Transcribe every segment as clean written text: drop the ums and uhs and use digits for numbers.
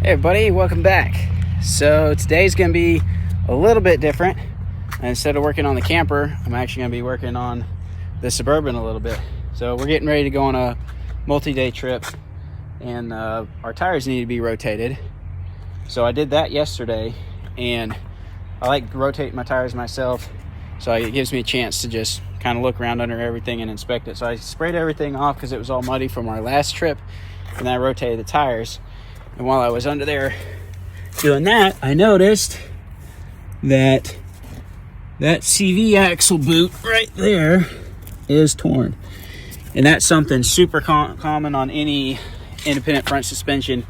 Hey everybody, welcome back. So today's going to be a little bit different. Instead of working on the camper, I'm actually going to be working on the Suburban a little bit. So we're getting ready to go on a multi-day trip, and our tires need to be rotated. So I did that yesterday, and I like rotating my tires myself, so it gives me a chance to just kind of look around under everything and inspect it. So I sprayed everything off because it was all muddy from our last trip, and then I rotated the tires. And while I was under there doing that, I noticed that CV axle boot right there is torn. And that's something super common on any independent front suspension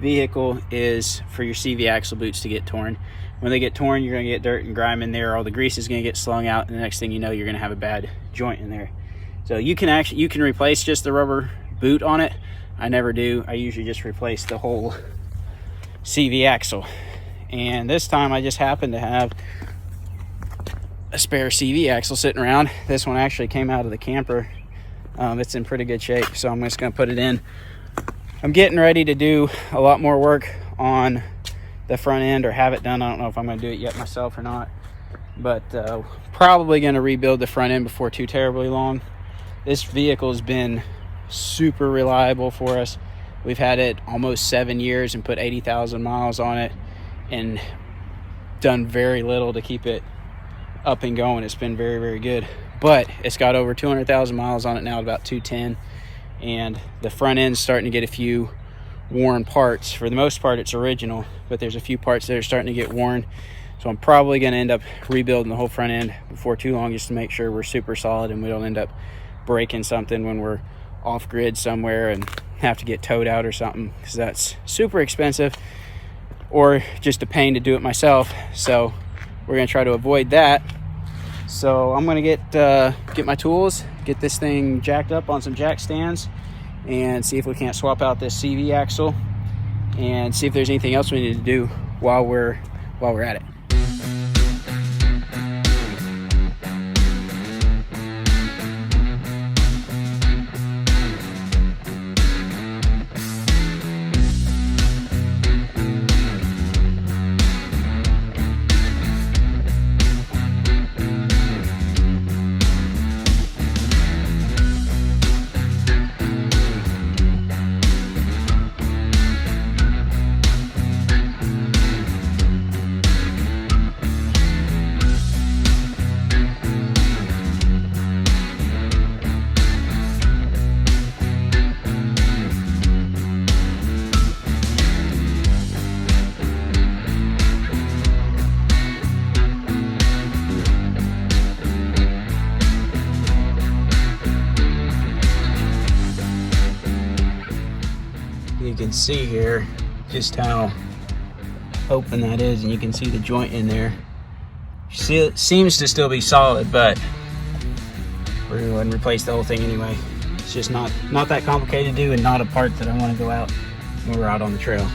vehicle, is for your CV axle boots to get torn. When they get torn, you're going to get dirt and grime in there. All the grease is going to get slung out, and the next thing you know, you're going to have a bad joint in there. So you can replace just the rubber boot on it. I never do. I usually just replace the whole CV axle. And this time I just happened to have a spare CV axle sitting around. This one actually came out of the camper. It's in pretty good shape, so I'm just going to put it in. I'm getting ready to do a lot more work on the front end, or have it done. I don't know if I'm going to do it yet myself or not, but probably going to rebuild the front end before too terribly long. This vehicle has been super reliable for us. We've had it almost 7 years and put 80,000 miles on it and done very little to keep it up and going. It's been very, very good, but it's got over 200,000 miles on it now, about 210, and the front end's starting to get a few worn parts. For the most part, it's original, but there's a few parts that are starting to get worn. So I'm probably going to end up rebuilding the whole front end before too long, just to make sure we're super solid and we don't end up breaking something when we're off grid somewhere and have to get towed out or something, because that's super expensive or just a pain to do it myself. So we're going to try to avoid that. So I'm going to get my tools, get this thing jacked up on some jack stands, and see if we can't swap out this CV axle and see if there's anything else we need to do while we're at it. You can see here just how open that is, and you can see the joint in there. You see, it seems to still be solid, but we're going to go ahead and replace the whole thing anyway. It's just not that complicated to do, and not a part that I want to go out when we're out on the trail.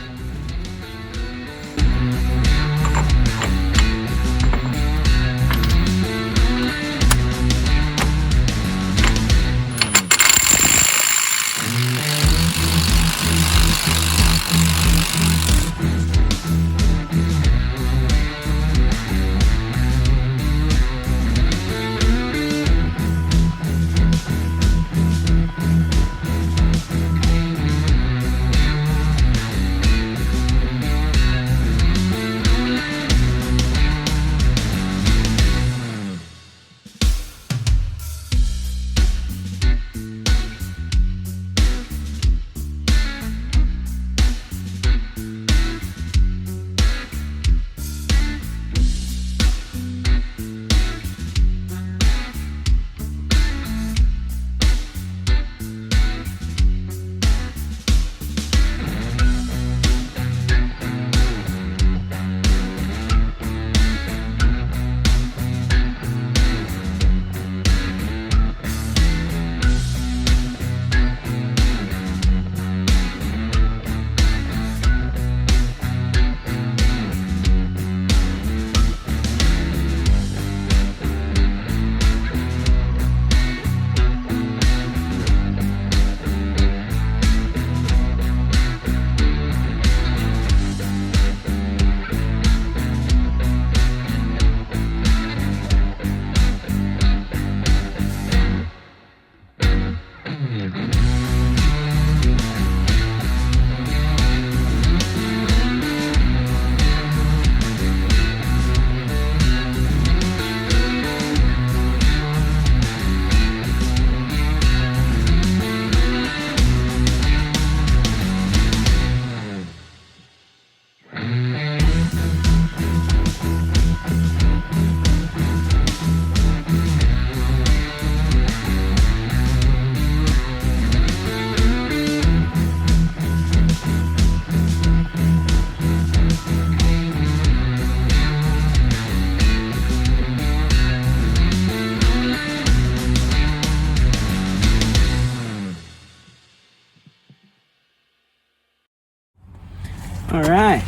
All right,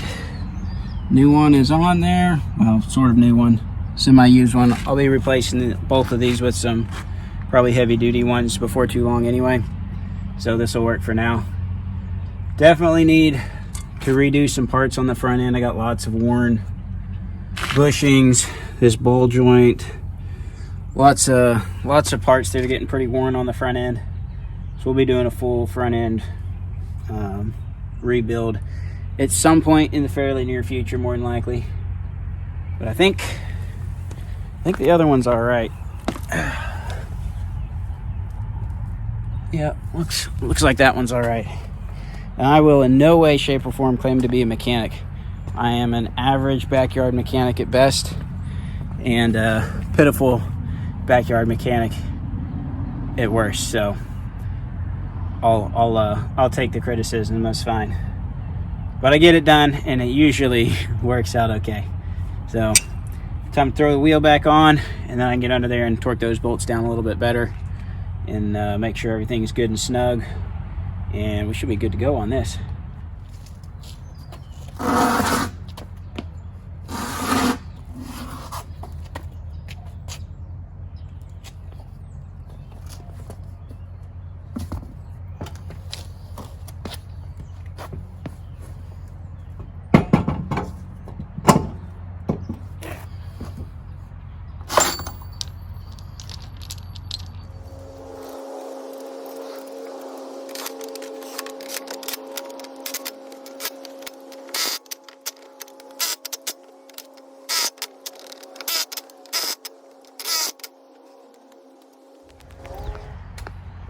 new one is on there. Well, sort of new one, semi-used one. I'll be replacing both of these with some probably heavy-duty ones before too long anyway, so this will work for now. Definitely need to redo some parts on the front end. I got lots of worn bushings, this ball joint, lots of parts that are getting pretty worn on the front end. So we'll be doing a full front end rebuild at some point in the fairly near future, more than likely. But I think the other one's all right. Yeah, looks like that one's all right. And I will in no way, shape, or form claim to be a mechanic. I am an average backyard mechanic at best, and a pitiful backyard mechanic at worst. So I'll take the criticism. That's fine. But I get it done, and it usually works out okay. So time to throw the wheel back on, and then I can get under there and torque those bolts down a little bit better, and make sure everything's good and snug, and we should be good to go on this.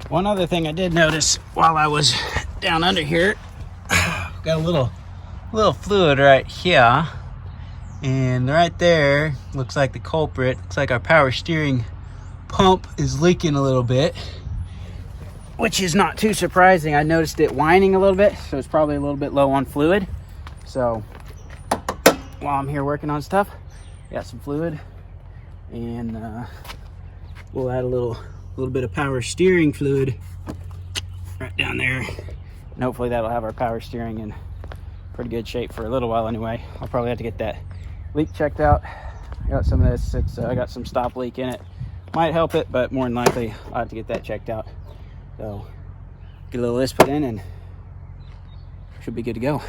One other thing I did notice while I was down under here, got a little fluid right here, and right there looks like the culprit. Looks like our power steering pump is leaking a little bit, which is not too surprising. I noticed it whining a little bit, so it's probably a little bit low on fluid. So while I'm here working on stuff, got some fluid, and we'll add a little bit of power steering fluid right down there, and hopefully that'll have our power steering in pretty good shape for a little while anyway. I'll probably have to get that leak checked out. I got some of this, I got some stop leak in it. Might help it, but more than likely I'll have to get that checked out. So get a little of this put in, and should be good to go.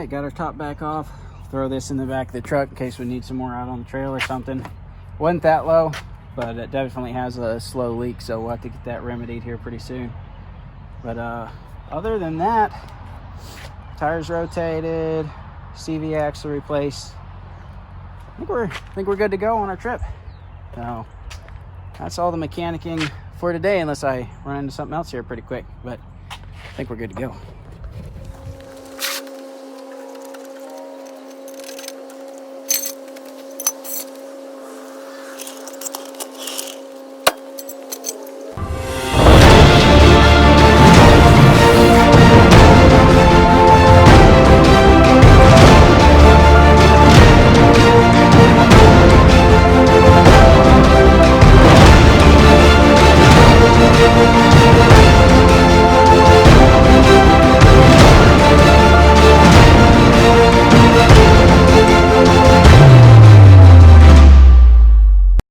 Got our top back off. Throw this in the back of the truck in case we need some more out on the trail or something. Wasn't that low, but it definitely has a slow leak, so we'll have to get that remedied here pretty soon. But other than that, tires rotated, CV axle replaced. I think we're good to go on our trip. So that's all the mechanicking for today, unless I run into something else here pretty quick, but I think we're good to go.